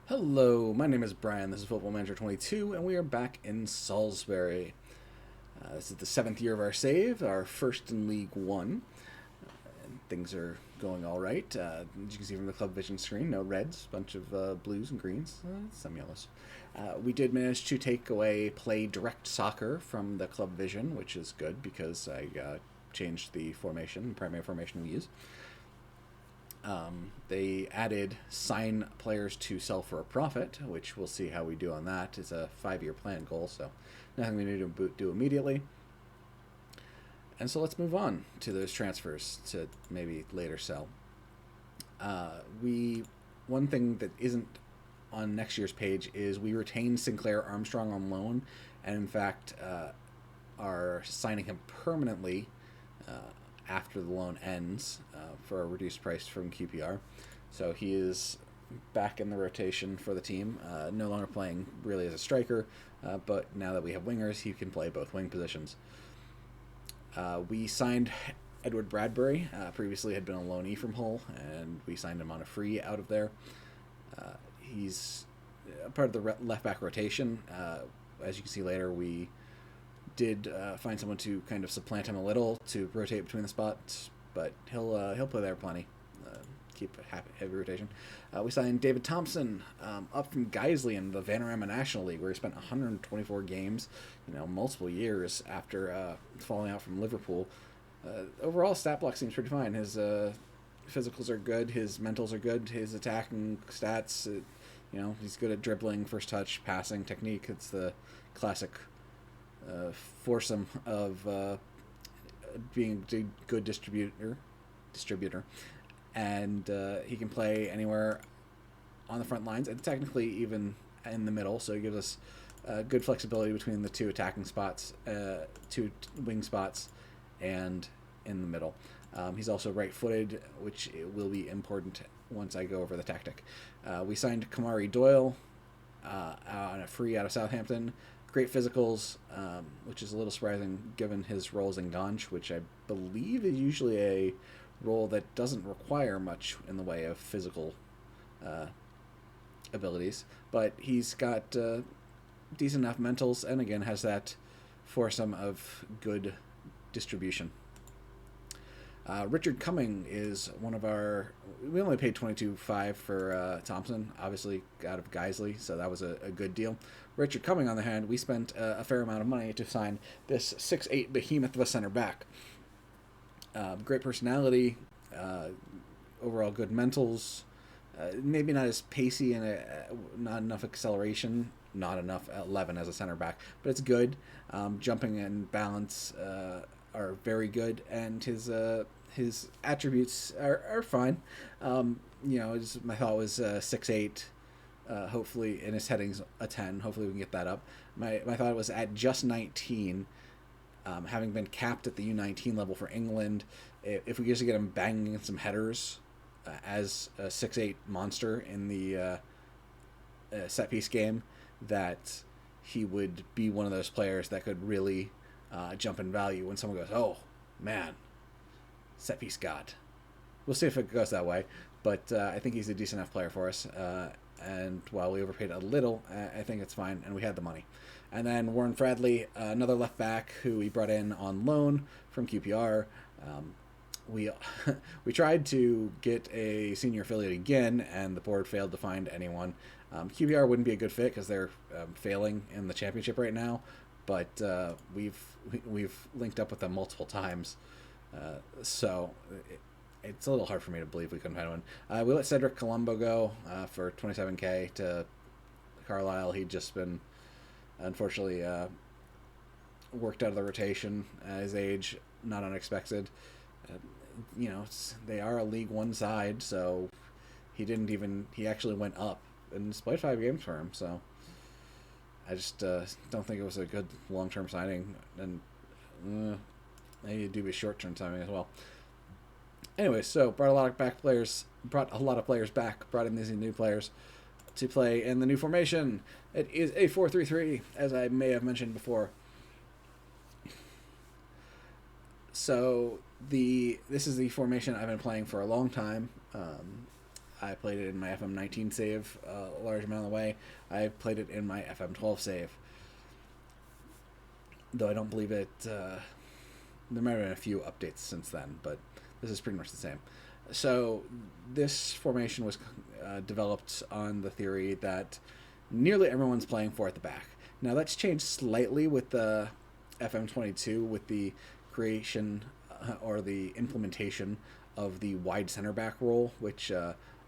Hello, my name is Brian. This is Football Manager 22, and we are back in Salisbury. This is the seventh year of our save, our first in League One. And things are going all right. As you can see from the Club Vision screen, no reds, bunch of blues and greens, some yellows. We did manage to take away Play Direct Soccer from the Club Vision, which is good because I changed the formation, primary formation we use. They added sign players to sell for a profit, which we'll see how we do on that. It's a 5-year plan goal, so nothing we need to do immediately. And so let's move on to those transfers to maybe later sell. One thing that isn't on next year's page is we retained Sinclair Armstrong on loan, and in fact are signing him permanently after the loan ends for a reduced price from QPR. So he is back in the rotation for the team, no longer playing really as a striker, but now that we have wingers, he can play both wing positions. We signed Edward Bradbury, previously had been a loanee from Hull, and we signed him on a free out of there. He's part of the left-back rotation. As you can see later, we did find someone to kind of supplant him a little to rotate between the spots, but he'll play there plenty. Keep a heavy rotation. We signed David Thompson up from Guiseley in the Vanarama National League, where he spent 124 games, multiple years after falling out from Liverpool. Overall, stat block seems pretty fine. His physicals are good, his mentals are good, his attacking stats, he's good at dribbling, first touch, passing, technique. It's the classic foursome of being a good distributor, and he can play anywhere on the front lines and technically even in the middle. So he gives us good flexibility between the two attacking spots, two wing spots, and in the middle. He's also right-footed, which will be important once I go over the tactic. We signed Kamari Doyle on a free out of Southampton. Great physicals, which is a little surprising given his roles in Ganj, which I believe is usually a role that doesn't require much in the way of physical abilities. But he's got decent enough mentals, and again has that foursome of good distribution. Richard Cumming is one of our... We only paid $22.5 for Thompson, obviously out of Guiseley, so that was a good deal. Richard Cumming, on the hand, we spent a fair amount of money to sign this 6'8 behemoth of a center back. Great personality, overall good mentals, maybe not as pacey and not enough acceleration, not enough 11 as a center back, but it's good. Jumping and balance are very good, and his attributes are fine. My thought was 6'8", hopefully, and his heading's a 10. Hopefully we can get that up. My thought was at just 19, having been capped at the U19 level for England, if we just get him banging some headers as a 6'8 monster in the set-piece game, that he would be one of those players that could really jump in value when someone goes, oh, man, set-piece god. We'll see if it goes that way, but I think he's a decent enough player for us, and while we overpaid a little, I think it's fine, and we had the money. And then Warren Fradley, another left back who we brought in on loan from QPR. We tried to get a senior affiliate again, and the board failed to find anyone. QPR wouldn't be a good fit because they're failing in the championship right now, but we've linked up with them multiple times, so it's a little hard for me to believe we couldn't find one. We let Cedric Colombo go for $27K to Carlisle. He'd just been, unfortunately, worked out of the rotation at his age, not unexpected. They are a League One side, so he actually went up and played 5 games for him, so I just don't think it was a good long-term signing, and maybe do be a short-term signing as well. Anyway, so brought a lot of players back, brought in these new players to play in the new formation. It is a 4-3-3, as I may have mentioned before. So this is the formation I've been playing for a long time. I played it in my FM19 save a large amount of the way. I played it in my FM12 save. Though I don't believe it... there might have been a few updates since then, but this is pretty much the same. So this formation was developed on the theory that nearly everyone's playing four at the back. Now that's changed slightly with the FM22 with the creation or the implementation of the wide center back role, which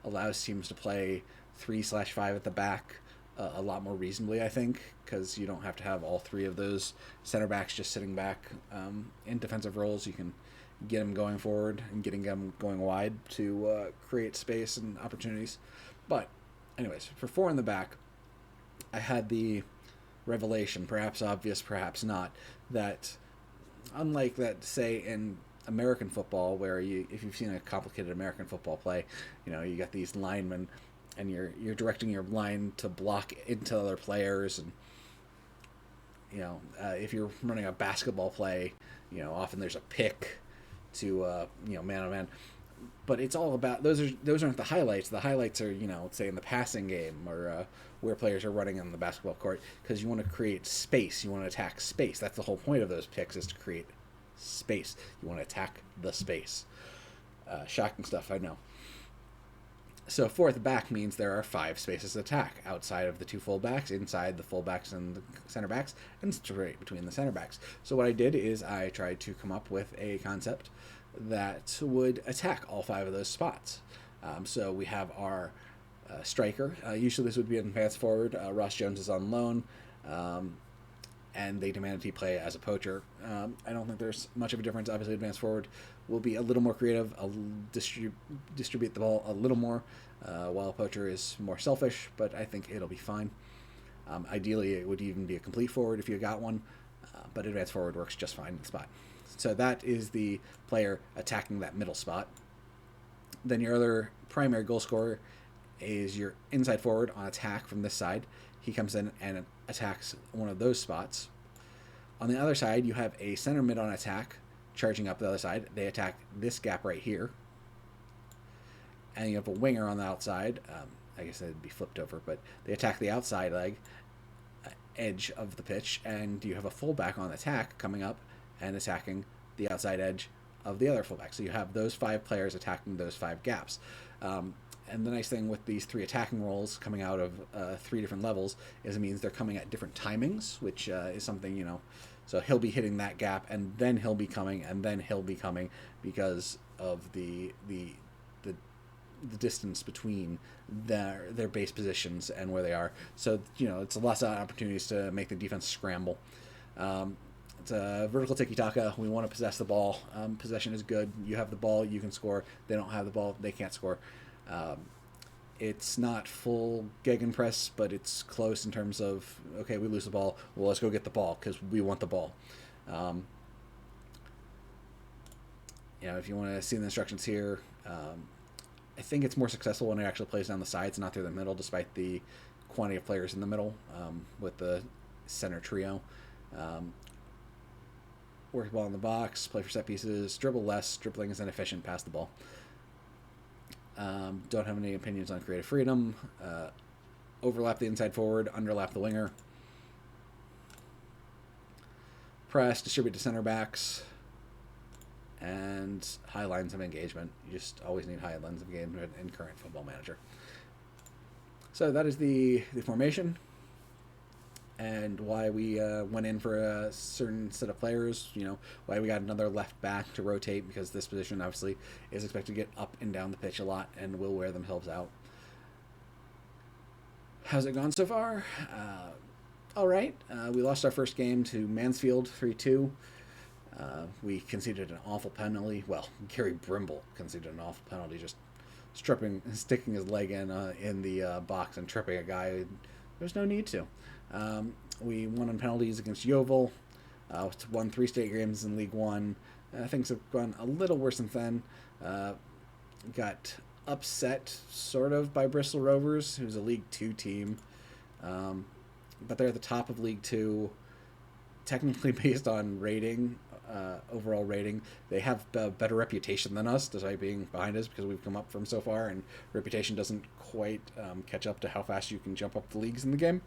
allows teams to play 3/5 at the back a lot more reasonably, I think, because you don't have to have all three of those center backs just sitting back in defensive roles. You can get them going forward and getting them going wide to create space and opportunities. But anyways, for four in the back, I had the revelation, perhaps obvious, perhaps not, that unlike that, say, in American football, where if you've seen a complicated American football play, you got these linemen and you're directing your line to block into other players, and if you're running a basketball play, often there's a pick to man on man. But it's all about those aren't the highlights. The highlights are say in the passing game or where players are running on the basketball court, because you want to create space. You want to attack space. That's the whole point of those picks, is to create space. You want to attack the space. Shocking stuff, I know. So four at the back means there are 5 spaces to attack, outside of the 2 fullbacks, inside the fullbacks and the center backs, and straight between the center backs. So what I did is I tried to come up with a concept that would attack all 5 of those spots. So we have our striker. Usually this would be an advanced forward. Ross Jones is on loan, and they demanded he play as a poacher. I don't think there's much of a difference. Obviously, advanced forward will be a little more creative, distribute the ball a little more, while poacher is more selfish, but I think it'll be fine. Ideally, it would even be a complete forward if you got one, but advanced forward works just fine in the spot. So that is the player attacking that middle spot. Then your other primary goal scorer is your inside forward on attack from this side. He comes in and attacks one of those spots. On the other side, you have a center mid on attack, charging up the other side. They attack this gap right here. And you have a winger on the outside. I guess it'd be flipped over, but they attack the outside leg, edge of the pitch, and you have a fullback on attack coming up and attacking the outside edge of the other fullback. So you have those 5 players attacking those 5 gaps. And the nice thing with these 3 attacking roles coming out of 3 different levels is it means they're coming at different timings, which is something, so he'll be hitting that gap, and then he'll be coming, and then he'll be coming, because of the distance between their base positions and where they are. So, it's lots of opportunities to make the defense scramble. It's a vertical tiki-taka. We want to possess the ball. Possession is good. You have the ball, you can score. They don't have the ball, they can't score. It's not full gegenpress, but it's close in terms of, okay, we lose the ball, well, let's go get the ball because we want the ball. If you want to see the instructions here, I think it's more successful when it actually plays down the sides, not through the middle, despite the quantity of players in the middle with the center trio. Work the ball in the box, play for set pieces, dribble less. Dribbling is inefficient, pass the ball. Don't have any opinions on creative freedom. Overlap the inside forward, underlap the winger. Press, distribute to center backs, and high lines of engagement. You just always need high lines of engagement in current Football Manager. So that is the formation, and why we went in for a certain set of players, why we got another left back to rotate, because this position obviously is expected to get up and down the pitch a lot and will wear themselves out. How's it gone so far? All right. We lost our first game to Mansfield 3-2. We conceded an awful penalty. Well, Gary Brimble conceded an awful penalty, just sticking his leg in the box and tripping a guy. There's no need to. We won on penalties against Yeovil. Won 3 state games in League One. Things have gone a little worse since then. Got upset, sort of, by Bristol Rovers, who's a League 2 team. But they're at the top of League 2, technically based on rating. overall rating. They have a better reputation than us, despite being behind us, because we've come up from so far, and reputation doesn't quite catch up to how fast you can jump up the leagues in the game.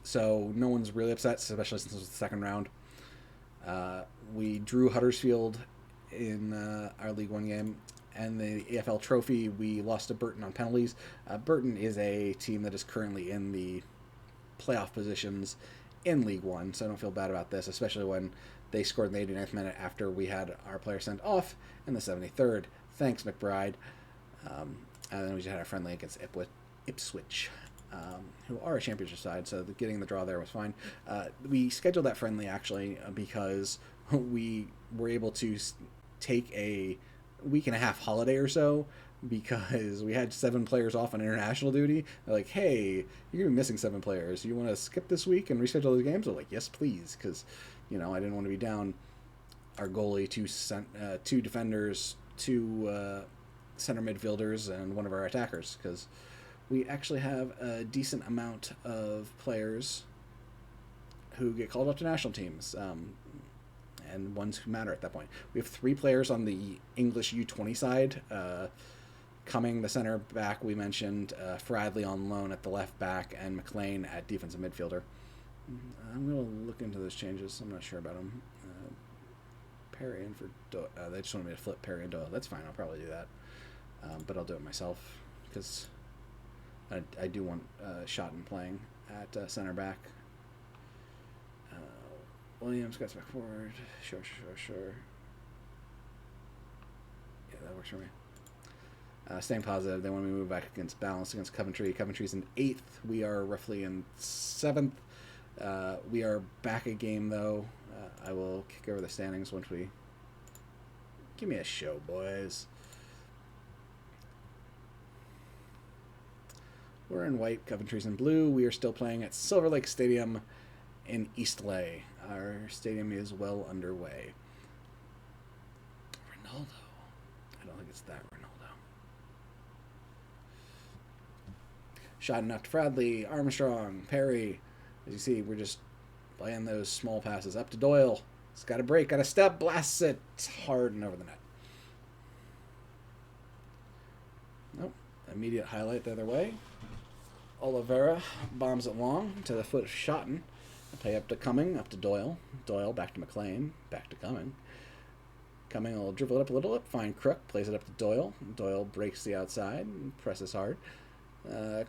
So no one's really upset, especially since it was the second round. We drew Huddersfield in our League One game, and the EFL Trophy, we lost to Burton on penalties. Burton is a team that is currently in the playoff positions in League One, so I don't feel bad about this, especially when they scored in the 89th minute after we had our player sent off in the 73rd. Thanks, McBride. And then we just had our friendly against Ipswich, who are a championship side, so getting the draw there was fine. We scheduled that friendly, actually, because we were able to take a week and a half holiday or so, because we had 7 players off on international duty. They're like, hey, you're going to be missing 7 players. You want to skip this week and reschedule those games? We're like, yes, please, because, I didn't want to be down our goalie, 2 defenders, 2 center midfielders, and 1 of our attackers, because we actually have a decent amount of players who get called up to national teams, and ones who matter at that point. We have 3 players on the English U20 side. Cumming, the center back we mentioned, Fradley on loan at the left back, and McLean at defensive midfielder. I'm going to look into those changes. I'm not sure about them. Perry in for Doyle. They just wanted me to flip Perry and Doyle. That's fine. I'll probably do that. But I'll do it myself, because I do want Schotten playing at center back. Williams gets back forward. Sure. Yeah, that works for me. Staying positive, they want me to move back against balance against Coventry. Coventry's in 8th. We are roughly in 7th. We are back a game, though. I will kick over the standings once we... Give me a show, boys. We're in white. Coventry's in blue. We are still playing at Silver Lake Stadium in Eastleigh. Our stadium is well underway. Ronaldo. I don't think it's that Ronaldo. Shot enough to Bradley, Armstrong, Perry. As you see, we're just playing those small passes up to Doyle. It's got a break, got a step, blasts it hard and over the net. Nope. Immediate highlight the other way. Oliveira bombs it long to the foot of Schotten. Play up to Cumming, up to Doyle. Doyle back to McLean, back to Cumming. Cumming will dribble it up a little bit, find Crook, plays it up to Doyle. Doyle breaks the outside and presses hard.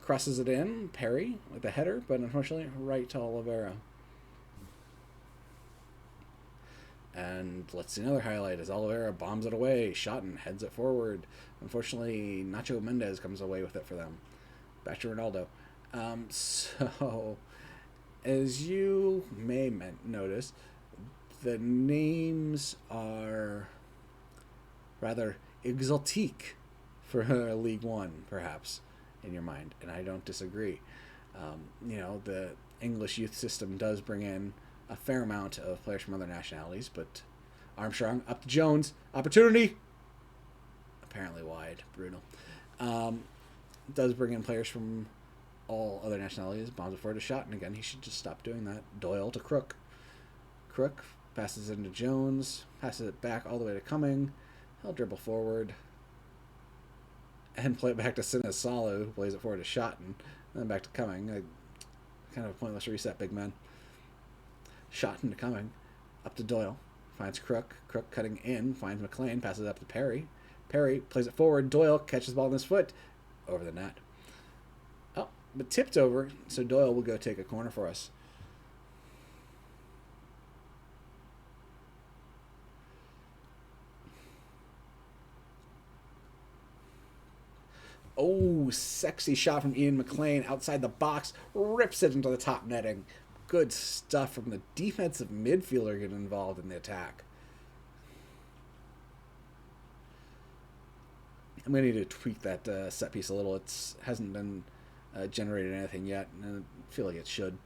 Crosses it in, Perry with a header, but unfortunately right to Oliveira. And let's see another highlight as Oliveira bombs it away. Schotten heads it forward. Unfortunately, Nacho Mendez comes away with it for them. Back to Ronaldo. So, as you may notice, the names are rather exotique for League One, perhaps, in your mind, and I don't disagree. The English youth system does bring in a fair amount of players from other nationalities, but Armstrong up to Jones, opportunity, apparently wide, brutal. Does bring in players from all other nationalities, bombs it forward to Schotten again. He should just stop doing that. Doyle to Crook. Crook passes it into Jones, passes it back all the way to Cumming. He'll dribble forward and play it back to Sinisalu, who plays it forward to Schotten, and then back to Cumming. Kind of a pointless reset, big man. Schotten to Cumming, up to Doyle, finds Crook. Crook cutting in, finds McLean, passes it up to Perry. Perry plays it forward. Doyle catches the ball in his foot, over the net. Oh, but tipped over, so Doyle will go take a corner for us. Oh, sexy shot from Ian McLean outside the box. Rips it into the top netting. Good stuff from the defensive midfielder getting involved in the attack. I'm going to need to tweak that set piece a little. It hasn't been generated anything yet, and I feel like it should.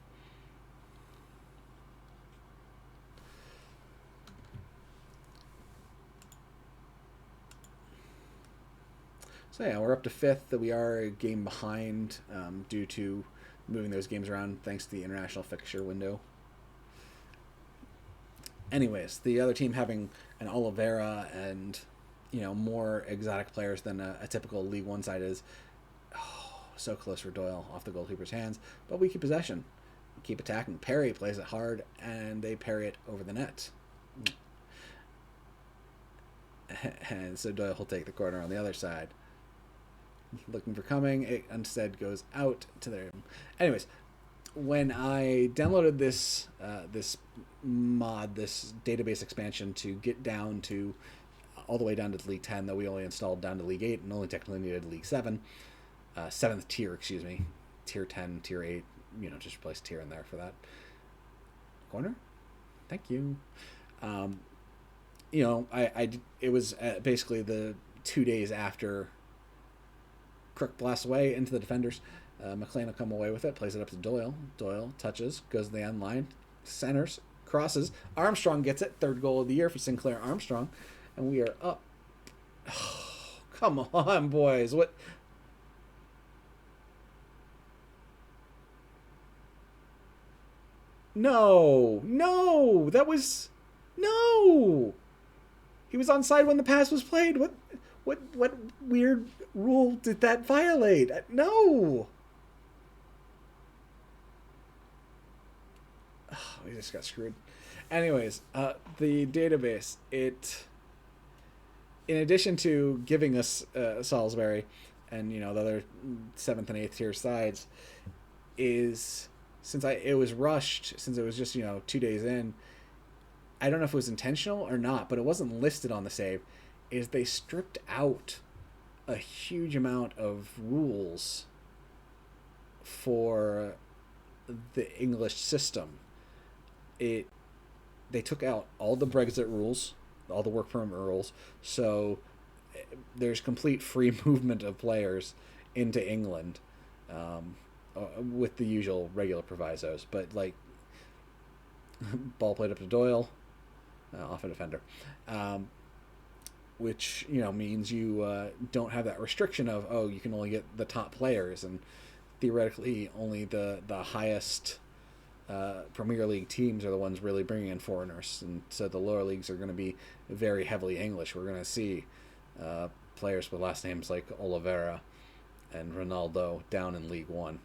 So yeah, we're up to 5th. We are a game behind due to moving those games around thanks to the international fixture window. Anyways, the other team having an Oliveira and more exotic players than a typical League One side is. Oh, so close for Doyle off the goalkeeper's hands, but we keep possession, keep attacking. Perry plays it hard, and they parry it over the net. And so Doyle will take the corner on the other side. Looking for coming, it instead goes out to there. Anyways, when I downloaded this mod, this database expansion to get down to all the way down to League 10, though we only installed down to League 8 and only technically needed League 7, 7th tier, excuse me, tier 10, tier 8, just replace tier in there for that. Corner? Thank you. It was basically the 2 days after Crook blasts away into the defenders. McLean will come away with it, plays it up to Doyle. Doyle touches, goes to the end line, centers, crosses. Armstrong gets it, third goal of the year for Sinclair Armstrong, and we are up. Oh, come on, boys. What? No, that was no. He was onside when the pass was played. What weird rule did that violate? No. Oh, we just got screwed. Anyways, the database, in addition to giving us Salisbury and the other 7th and 8th tier sides, is since it was rushed, since it was just 2 days in. I don't know if it was intentional or not, but it wasn't listed on the save. Is they stripped out a huge amount of rules for the English system. They took out all the Brexit rules, all the work permit rules, so there's complete free movement of players into England, with the usual regular provisos. But ball played up to Doyle, off a defender, which means you don't have that restriction of you can only get the top players, and theoretically only the highest Premier League teams are the ones really bringing in foreigners, and so the lower leagues are going to be very heavily English. We're going to see players with last names like Oliveira and Ronaldo down in League One.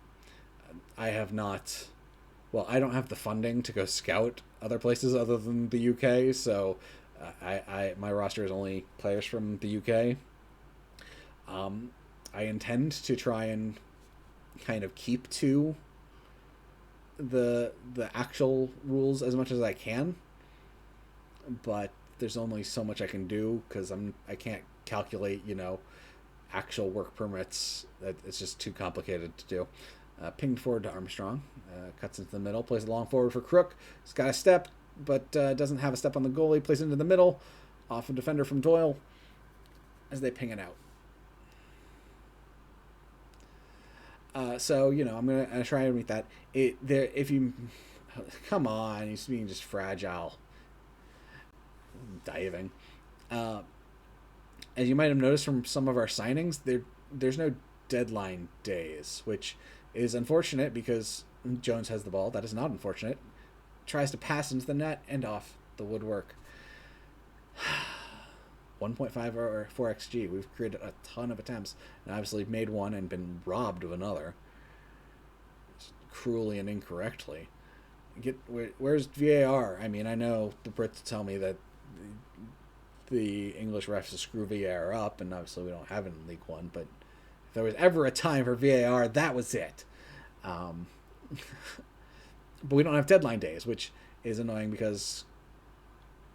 I don't have the funding to go scout other places other than the UK, so my roster is only players from the UK. I intend to try and kind of keep to the actual rules as much as I can, but there's only so much I can do because I can't calculate actual work permits. It's just too complicated to do. Pinged forward to Armstrong, cuts into the middle, plays a long forward for Crook. He's got a step, but doesn't have a step on the goalie. Plays into the middle, off a defender from Doyle, as they ping it out. So I'm gonna try and meet that. If you come on, he's being just fragile, diving. As you might have noticed from some of our signings, there's no deadline days, which is unfortunate because Jones has the ball. That is not unfortunate. Tries to pass into the net and off the woodwork. 1.5 or 4 XG. We've created a ton of attempts and obviously made one and been robbed of another. Cruelly and incorrectly. Where's VAR? I mean, I know the Brits tell me that the English refs screw VAR up, and obviously we don't have it in League One, but if there was ever a time for VAR, that was it. But we don't have deadline days, which is annoying because...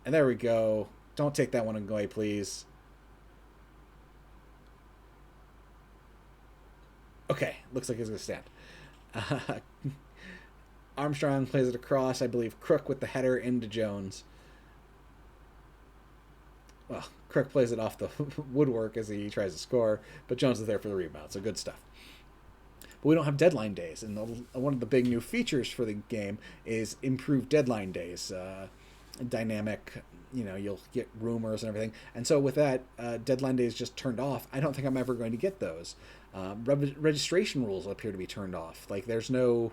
And there we go. Don't take that one away, please. Okay, looks like it's going to stand. Armstrong plays it across. I believe Crook with the header into Jones. Well, Crook plays it off the woodwork as he tries to score, but Jones is there for the rebound, so good stuff. But we don't have deadline days, and one of the big new features for the game is improved deadline days. Dynamic, you'll get rumors and everything. And so with that, deadline days just turned off. I don't think I'm ever going to get those. Registration rules appear to be turned off. Like, there's no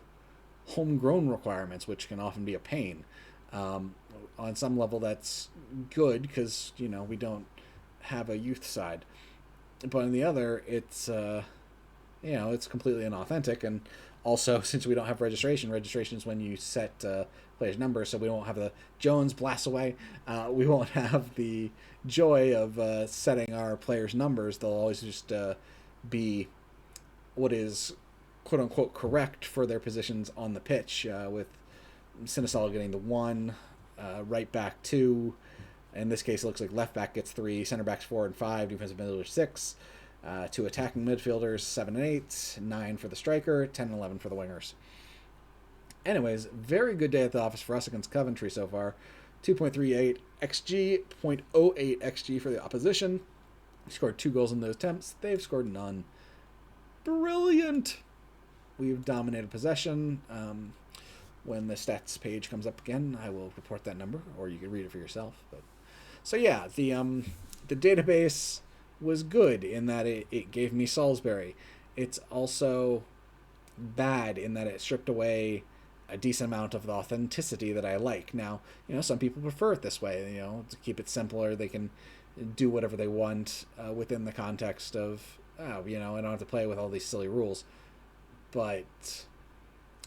homegrown requirements, which can often be a pain. On some level, that's good because we don't have a youth side, but on the other, it's completely inauthentic. And also, since we don't have registration is when you set players' numbers, so we won't have the Jones blast away. We won't have the joy of setting our players' numbers. They'll always just be what is quote unquote correct for their positions on the pitch, with Sinisalo getting the 1, right back 2. In this case, it looks like left back gets 3, center backs 4 and 5, defensive midfielders 6, 2 attacking midfielders 7 and 8, 9 for the striker, 10 and 11 for the wingers. Anyways, very good day at the office for us against Coventry so far. 2.38 XG, 0.08 XG for the opposition. We scored 2 goals in those attempts. They've scored none. Brilliant. We've dominated possession. When the stats page comes up again, I will report that number, or you can read it for yourself. But so yeah, the database was good in that it gave me Salisbury. It's also bad in that it stripped away a decent amount of the authenticity that I like. Now, some people prefer it this way. To keep it simpler, they can do whatever they want within the context of, I don't have to play with all these silly rules. But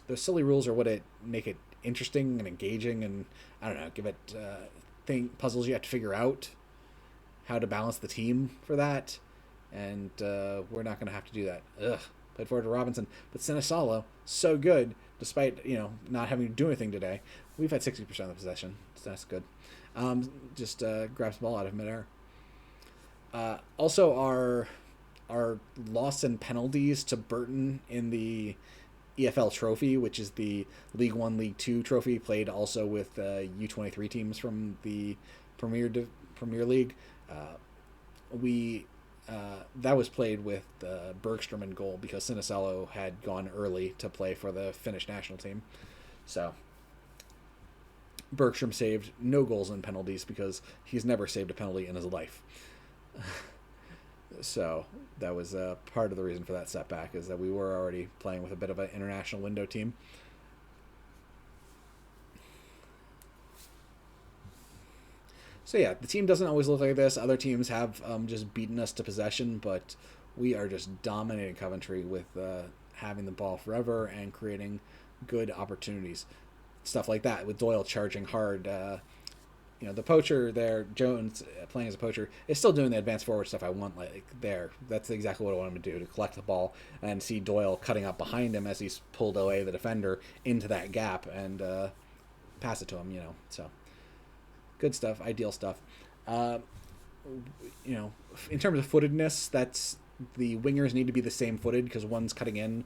those silly rules are what make it interesting and engaging, and I don't know, give it puzzles you have to figure out how to balance the team for that, and we're not going to have to do that. Played forward to Robinson, but Sinisalo, so good despite not having to do anything today. We've had 60% of the possession, so that's good. Just grabs the ball out of midair. Also, our loss in penalties to Burton in the EFL Trophy, which is the League One, League Two trophy, played also with U23 teams from the Premier League. That was played with Bergstrom in goal because Sinisalo had gone early to play for the Finnish national team. So Bergstrom saved no goals in penalties because he's never saved a penalty in his life. So that was part of the reason for that setback, is that we were already playing with a bit of an international window team. So yeah, the team doesn't always look like this. Other teams have just beaten us to possession, but we are just dominating Coventry with having the ball forever and creating good opportunities. Stuff like that, with Doyle charging hard. The poacher there, Jones, playing as a poacher, is still doing the advanced forward stuff I want there. That's exactly what I want him to do, to collect the ball and see Doyle cutting up behind him as he's pulled away the defender into that gap and pass it to him, So good stuff, ideal stuff. In terms of footedness, that's the wingers need to be the same footed because one's cutting in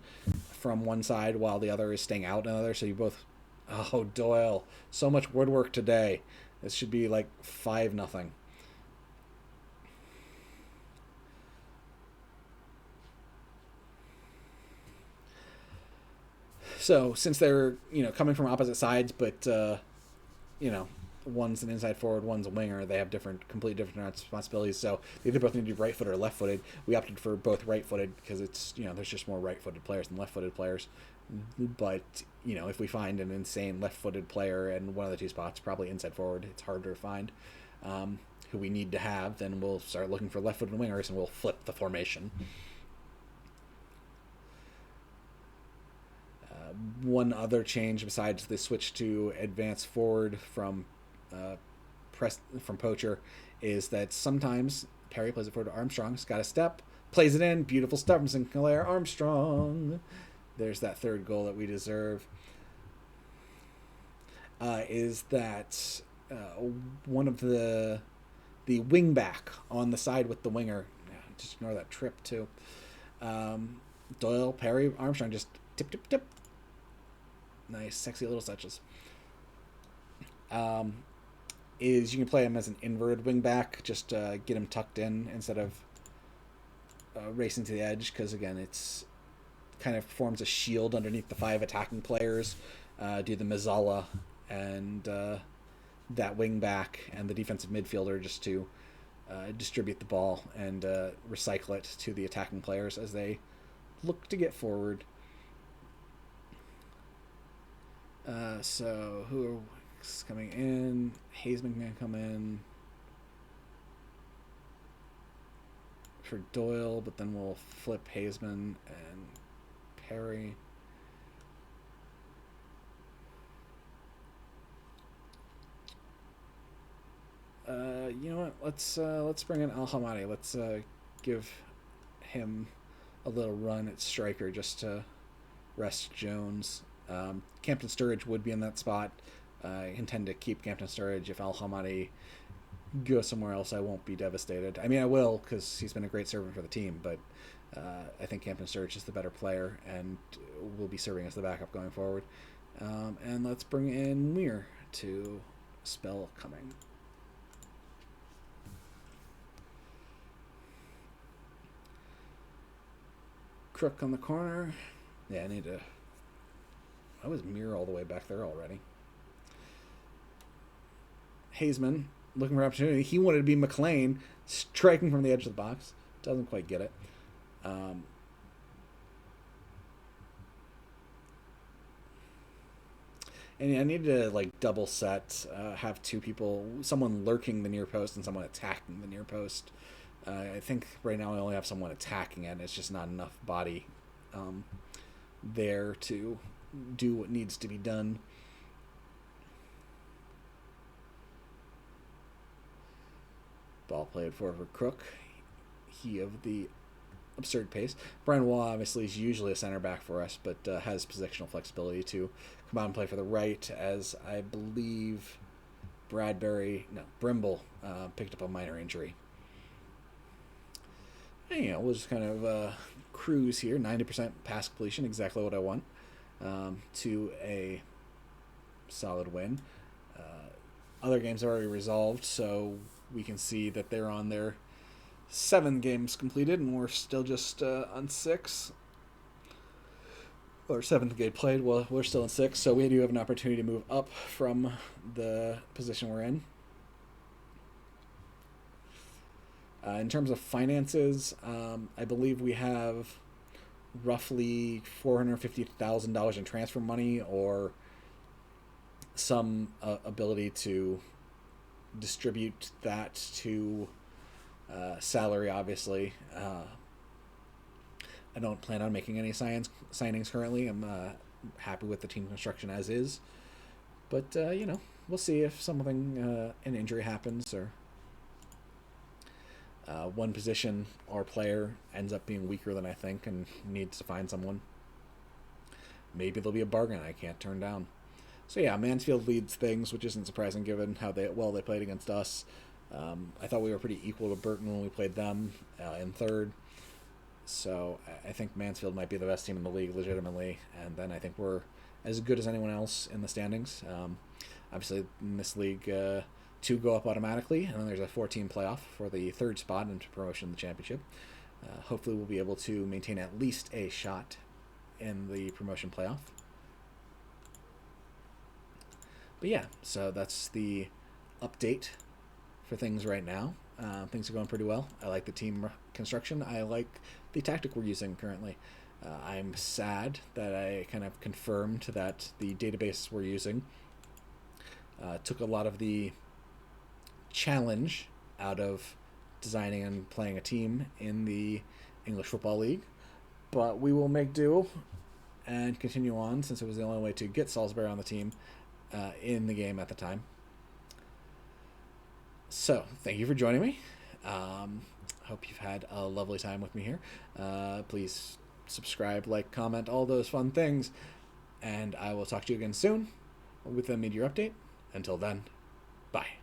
from one side while the other is staying out another. So you both, Doyle, so much woodwork today. This should be like 5-0. So since they're coming from opposite sides, but one's an inside forward, one's a winger, they have completely different responsibilities. So they either both need to be right-footed or left-footed. We opted for both right-footed because it's there's just more right-footed players than left-footed players. But if we find an insane left-footed player in one of the two spots, probably inside forward, it's harder to find, who we need to have, then we'll start looking for left-footed wingers and we'll flip the formation. One other change besides the switch to advance forward from poacher is that sometimes Perry plays it forward to Armstrong. He's got a step, plays it in, beautiful stuff from Sinclair Armstrong. There's that third goal that we deserve. Is that one of the wing back on the side with the winger? Just ignore that trip too. Doyle, Perry, Armstrong, just tip, tip, tip. Nice, sexy little touches. Is you can play him as an inverted wing back, just get him tucked in instead of racing to the edge, because again, it's kind of forms a shield underneath the 5 attacking players. Do the Mazzala and that wing back and the defensive midfielder just to distribute the ball and recycle it to the attacking players as they look to get forward. So who Max coming in. Hazeman can come in for Doyle, but then we'll flip Hazeman and Perry. You know what? Let's bring in Al Hamadi. Let's give him a little run at striker just to rest Jones. Campton Sturridge would be in that spot. I intend to keep Campton Sturridge. If Al Hamadi goes somewhere else, I won't be devastated. I mean, I will, because he's been a great servant for the team, but I think Campton Sturridge is the better player and will be serving as the backup going forward. And let's bring in Muir to spell coming. Crook on the corner. Yeah, I need to... I was Muir all the way back there already. Hazeman, looking for opportunity. He wanted to be McLean, striking from the edge of the box. Doesn't quite get it. And I need to like double set, have two people, someone lurking the near post and someone attacking the near post. I think right now I only have someone attacking it. It's just not enough body there to do what needs to be done. Ball played for Crook. He of the absurd pace. Brian Waugh obviously is usually a center back for us, but has positional flexibility to come out and play for the right, as I believe Brimble picked up a minor injury. And, you know, we'll just kind of cruise here. 90% pass completion, exactly what I want, to a solid win. Other games are already resolved, so we can see that they're on their 7 games completed, and we're still just on 6. Or 7th game played. Well, we're still in 6, so we do have an opportunity to move up from the position we're in. In terms of finances, I believe we have roughly $450,000 in transfer money, or some ability to distribute that to salary, obviously. I don't plan on making any signings currently. I'm happy with the team construction as is. But, you know, we'll see if something, an injury happens, or one position or player ends up being weaker than I think and needs to find someone. Maybe there'll be a bargain I can't turn down. So yeah, Mansfield leads things, which isn't surprising given how they played against us. I thought we were pretty equal to Burton when we played them in third. So I think Mansfield might be the best team in the league legitimately, and then I think we're as good as anyone else in the standings. Obviously, in this league, 2 go up automatically, and then there's a 4-team playoff for the 3rd spot into promotion in the championship. Hopefully we'll be able to maintain at least a shot in the promotion playoff. But yeah, so that's the update for things right now. Things are going pretty well. I like the team construction. I like the tactic we're using currently. I'm sad that I kind of confirmed that the database we're using took a lot of the challenge out of designing and playing a team in the English Football League. But we will make do and continue on, since it was the only way to get Salisbury on the team in the game at the time. So, thank you for joining me. Hope you've had a lovely time with me here. Please subscribe, like, comment, all those fun things. And I will talk to you again soon with a mid-year update. Until then, bye.